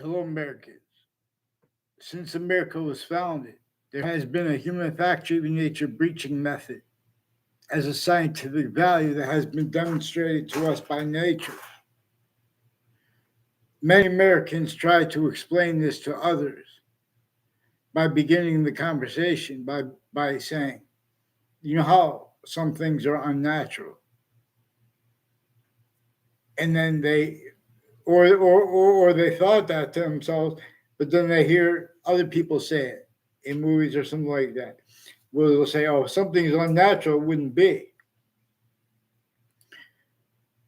Hello, Americans. Since America was founded, there has been a human factor of nature breaching method as a scientific value that has been demonstrated to us by nature. Many Americans try to explain this to others by beginning the conversation by saying, you know how some things are unnatural. And then or they thought that to themselves, but then they hear other people say it in movies or something like that. Where they'll say, oh, something's unnatural, it wouldn't be.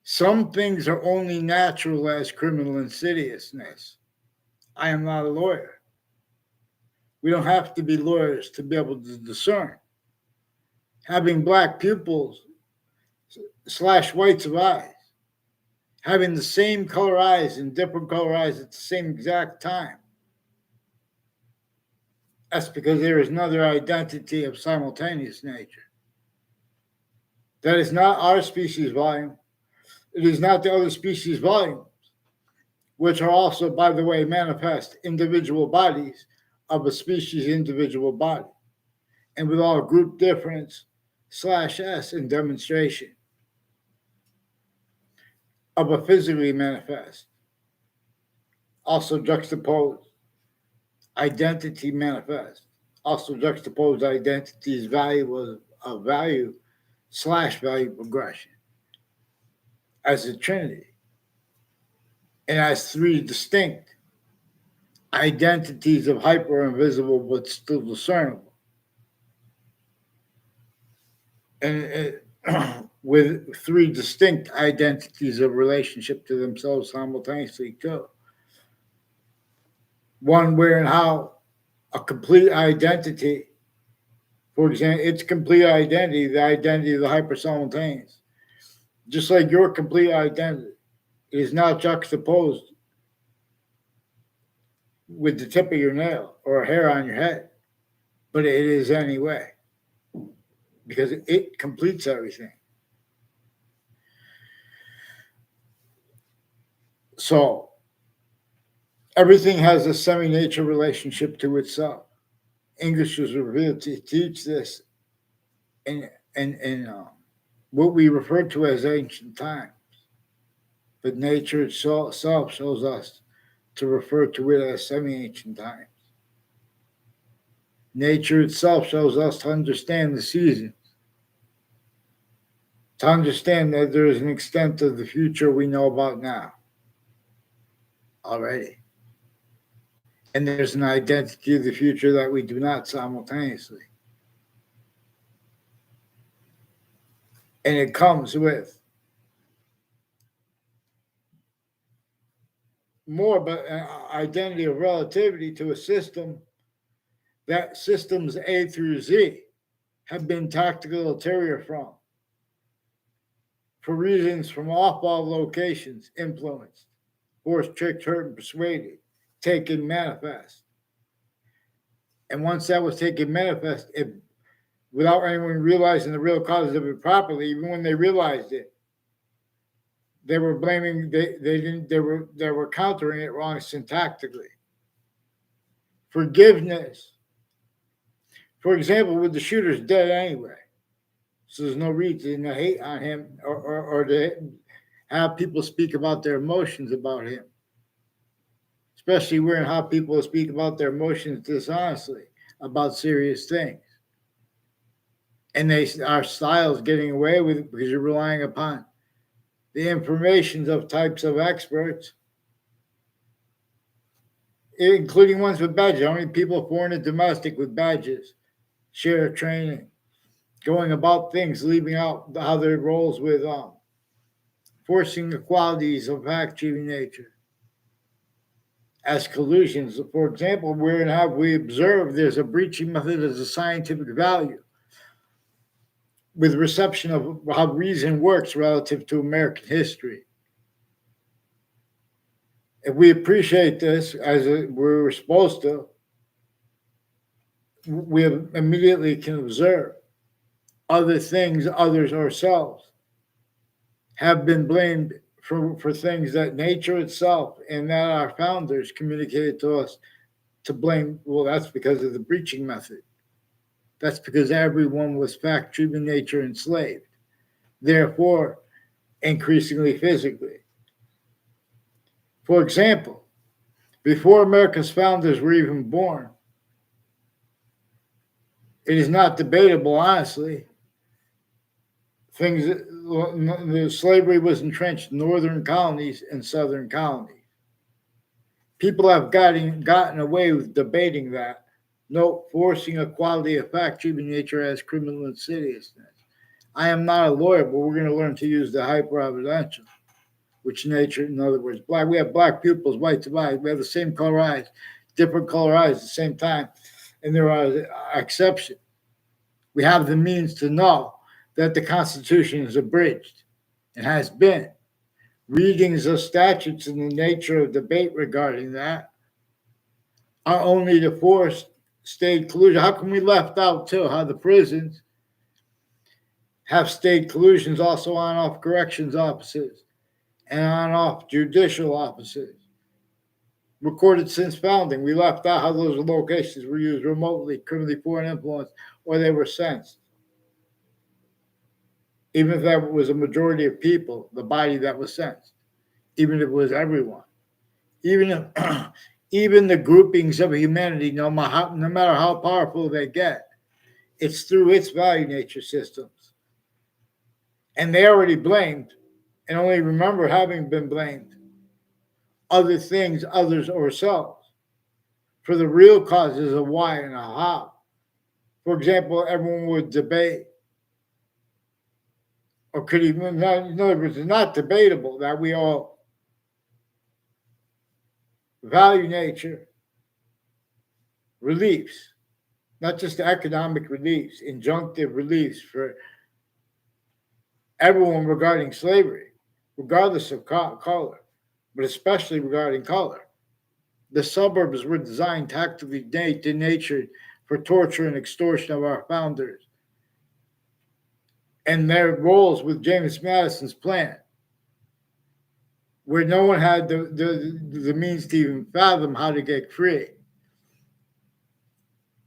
Some things are only natural as criminal insidiousness. I am not a lawyer. We don't have to be lawyers to be able to discern. Having black pupils slash whites of eyes, having the same color eyes and different color eyes at the same exact time. That's because there is another identity of simultaneous nature. That is not our species volume. It is not the other species volumes, which are also, by the way, manifest individual bodies of a species individual body, and with all group difference slash S in demonstration of a physically manifest, also juxtaposed identity manifest, also juxtaposed identity's value of value slash value progression as a trinity and as three distinct identities of hyper invisible but still discernible. And with three distinct identities of relationship to themselves simultaneously, too. One where and how a complete identity, for example, its complete identity, the identity of the hyper simultaneous, just like your complete identity, is not juxtaposed with the tip of your nail or a hair on your head, but it is anyway, because it completes everything. So everything has a semi-nature relationship to itself. English was revealed to teach this in what we refer to as ancient times, but nature itself shows us to refer to it as semi-ancient times. Nature itself shows us to understand the seasons, to understand that there is an extent of the future we know about now already. And there's an identity of the future that we do not simultaneously. And it comes with more but an identity of relativity to a system that systems A through Z have been tactical ulterior from, for reasons from off-ball locations influenced, forced, tricked, hurt, and persuaded, taken manifest. And once that was taken manifest, without anyone realizing the real causes of it properly, even when they realized it, they were blaming they were countering it wrong syntactically. Forgiveness, for example, with the shooter's dead anyway, so there's no reason to hate on him or to have people speak about their emotions about him, especially when how people speak about their emotions dishonestly about serious things. And our style is getting away with it because you're relying upon the information of types of experts, including ones with badges. How many people, foreign and domestic, with badges, share training, going about things, leaving out how their roles with forcing the qualities of fact-achieving nature as collusions. For example, where and how we observe there's a breaching method as a scientific value with reception of how reason works relative to American history. If we appreciate this as we're supposed to, we immediately can observe other things, others, ourselves have been blamed for things that nature itself and that our founders communicated to us to blame. Well, that's because of the breaching method. That's because everyone was fact treating nature enslaved, therefore, increasingly physically. For example, before America's founders were even born, it is not debatable, honestly. The slavery was entrenched in northern colonies and southern colonies. People have gotten away with debating that. No, forcing equality of fact treating nature as criminal insidiousness. I am not a lawyer, but we're going to learn to use the hyperevidential, which nature, in other words, black. We have black pupils, white eyes. We have the same color eyes, different color eyes at the same time, and there are exceptions. We have the means to know that the Constitution is abridged and has been. Readings of statutes and the nature of debate regarding that are only to force state collusion. How come we left out too how the prisons have state collusions also on off corrections offices and on off judicial offices? Recorded since founding, we left out how those locations were used remotely, criminally foreign influence, or they were censed. Even if that was a majority of people, the body that was censed, even if it was everyone, even if even the groupings of humanity, no matter how powerful they get, it's through its value nature systems. And they already blamed and only remember having been blamed other things, others, or selves for the real causes of why and how. For example, everyone would debate, or could even, in other words, it's not debatable that we all value nature reliefs, not just economic reliefs, injunctive reliefs for everyone regarding slavery, regardless of color, but especially regarding color. The suburbs were designed tactically denatured for torture and extortion of our founders and their roles with James Madison's plan, where no one had the means to even fathom how to get free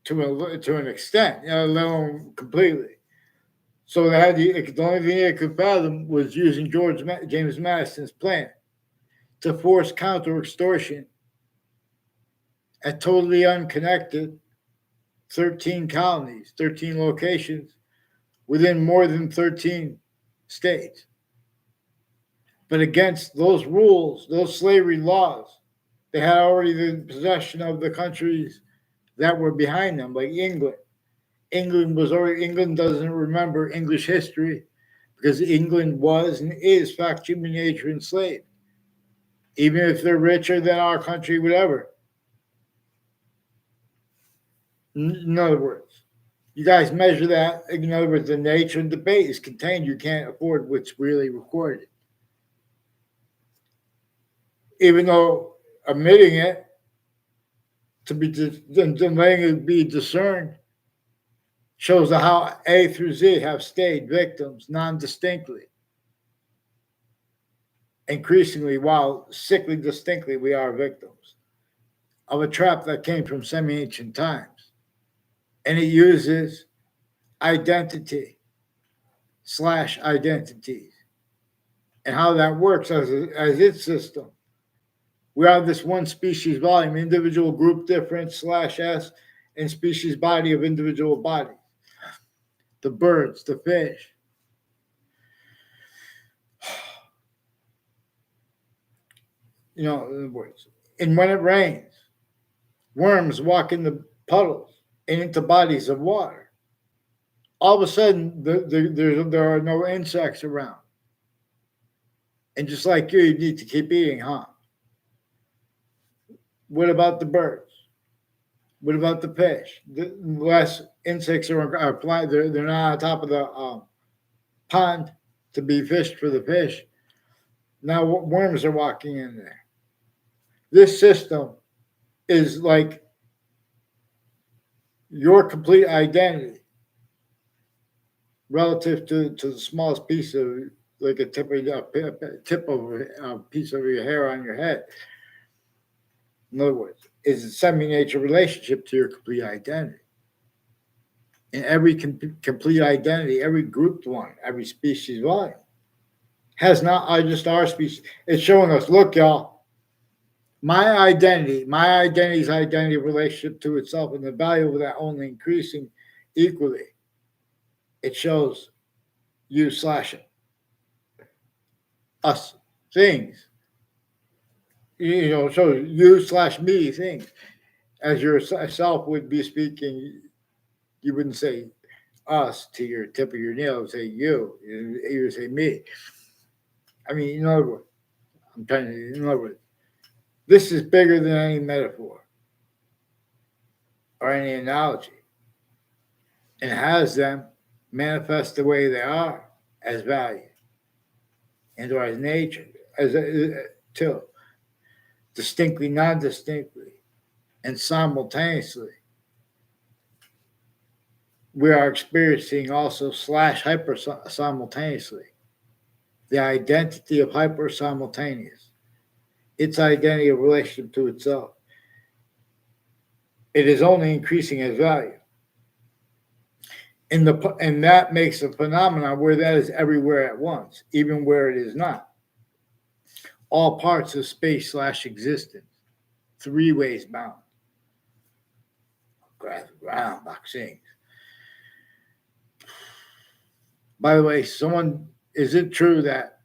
to an extent, let alone completely. So they had the only thing they could fathom was using James Madison's plan to force counter extortion at totally unconnected 13 colonies, 13 locations within more than 13 states. But against those rules, those slavery laws, they had already the possession of the countries that were behind them, like England. England doesn't remember English history because England was and is fact human nature enslaved. Even if they're richer than our country, whatever. In other words, you guys measure that. In other words, the nature and debate is contained. You can't afford what's really recorded. Even though omitting it to be letting it be discerned shows how A through Z have stayed victims non-distinctly. Increasingly, while sickly distinctly, we are victims of a trap that came from semi-ancient times. And it uses identity / identities and how that works as its system. We have this one species volume, individual group difference / S, and species body of individual bodies. The birds, the fish. In other words, and when it rains, worms walk in the puddles and into bodies of water. All of a sudden, there are no insects around. And just like you need to keep eating, huh? What about the birds? What about the fish? The less insects are flying, they're not on top of the pond to be fished for the fish. Now worms are walking in there. This system is like your complete identity relative to the smallest piece of like a tip of a piece of your hair on your head. In other words, is a semi-nature relationship to your complete identity. And every complete identity, every grouped one, every species volume has not just our species. It's showing us, look, y'all, my identity's identity relationship to itself, and the value of that only increasing equally. It shows you slash us things. Shows you slash me things. As yourself would be speaking, you wouldn't say us to your tip of your nail, would say you. You would say me. I mean, in other words, in other words, this is bigger than any metaphor or any analogy, and has them manifest the way they are as value and or as nature, as too, distinctly, non-distinctly, and simultaneously. We are experiencing also slash hyper simultaneously. The identity of hyper simultaneous, its identity of relationship to itself. It is only increasing as value. And that makes a phenomenon where that is everywhere at once, even where it is not. All parts of space slash existence, three ways bound. Ground boxing. By the way, is it true that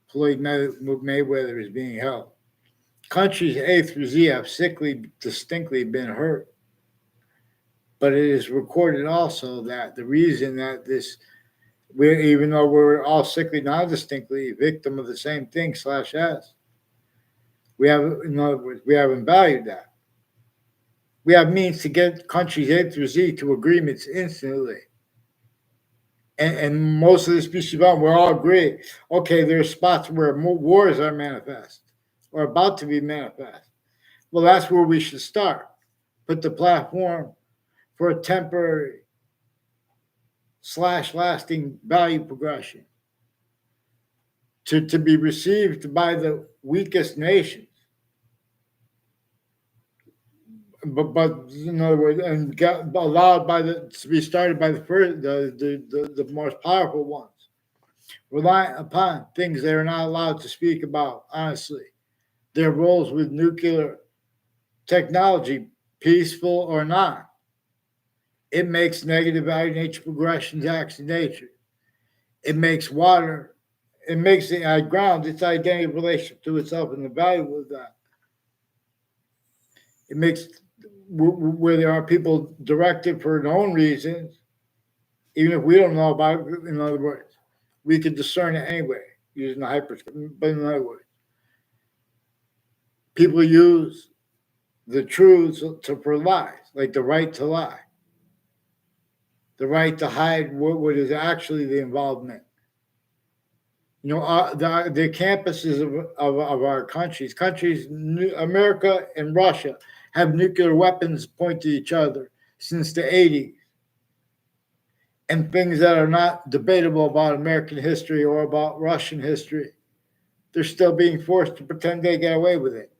Floyd Mayweather is being held? Countries A through Z have distinctly been hurt. But it is recorded also that the reason that even though we're all sickly, non-distinctly victim of the same thing /s, in other words, we haven't valued that. We have means to get countries A through Z to agreements instantly. And most of the species we all agree, okay, there are spots where wars are manifest or about to be manifest. Well, that's where we should start. Put the platform for a temporary / lasting value progression to be received by the weakest nations. But in other words, and allowed to be started by the most powerful ones, relying upon things they are not allowed to speak about honestly, their roles with nuclear technology, peaceful or not. It makes negative value nature progressions acts in nature. It makes water. It makes the ground its identity relationship to itself and the value of that. It makes where there are people directed for known reasons, even if we don't know about it. In other words, we could discern it anyway using the hyperscope. But in other words, people use the truths for lies, like the right to lie, the right to hide what is actually the involvement. The campuses of our countries, America and Russia, have nuclear weapons pointed at each other since the 80s. And things that are not debatable about American history or about Russian history, they're still being forced to pretend they get away with it.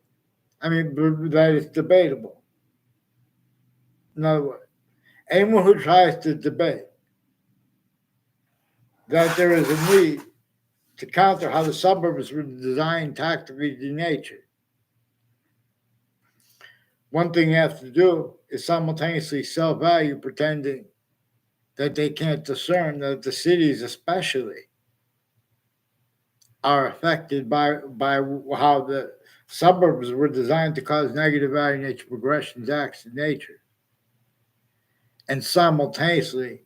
I mean, that is debatable. In other words, anyone who tries to debate that there is a need to counter how the suburbs were designed tactically denatured. One thing you have to do is simultaneously self-value, pretending that they can't discern that the cities especially are affected by how the suburbs were designed to cause negative value nature progressions acts in nature. And simultaneously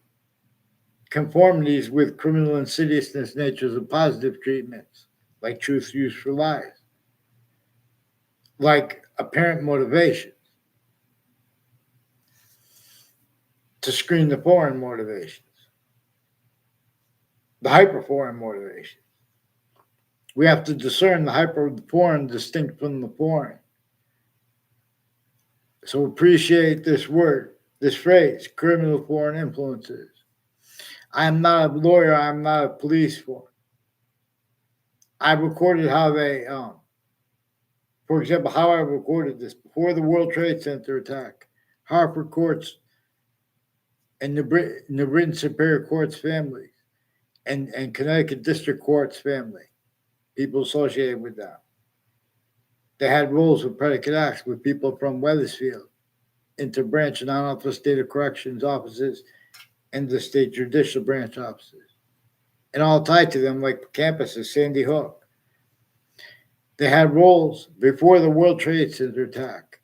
conformities with criminal insidiousness natures of positive treatments, like truth used for lies, like apparent motivation to screen the foreign motivations, the hyper foreign motivations. We have to discern the hyper foreign distinct from the foreign. So appreciate this word, this phrase, criminal foreign influences. I'm not a lawyer. I'm not a police force. I recorded how they, for example, how I recorded this before the World Trade Center attack. Hartford courts and the Britain Superior Court's families and Connecticut District Court's family, people associated with that. They had roles with predicate acts with people from Wethersfield, interbranch and non-office state of corrections offices, and the state judicial branch offices. And all tied to them like campuses, Sandy Hook. They had roles before the World Trade Center attack.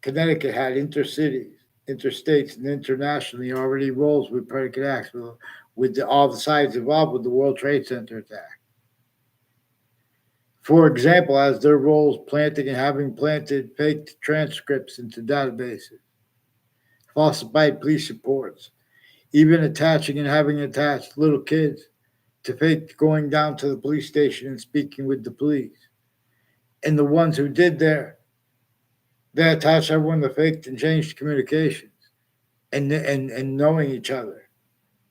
Connecticut had intercities, interstates, and internationally already roles with predicate acts with all the sides involved with the World Trade Center attack. For example, as their roles planting and having planted fake transcripts into databases, falsified police reports, even attaching and having attached little kids to fake going down to the police station and speaking with the police. And the ones who did they attached everyone to faked and changed communications and knowing each other.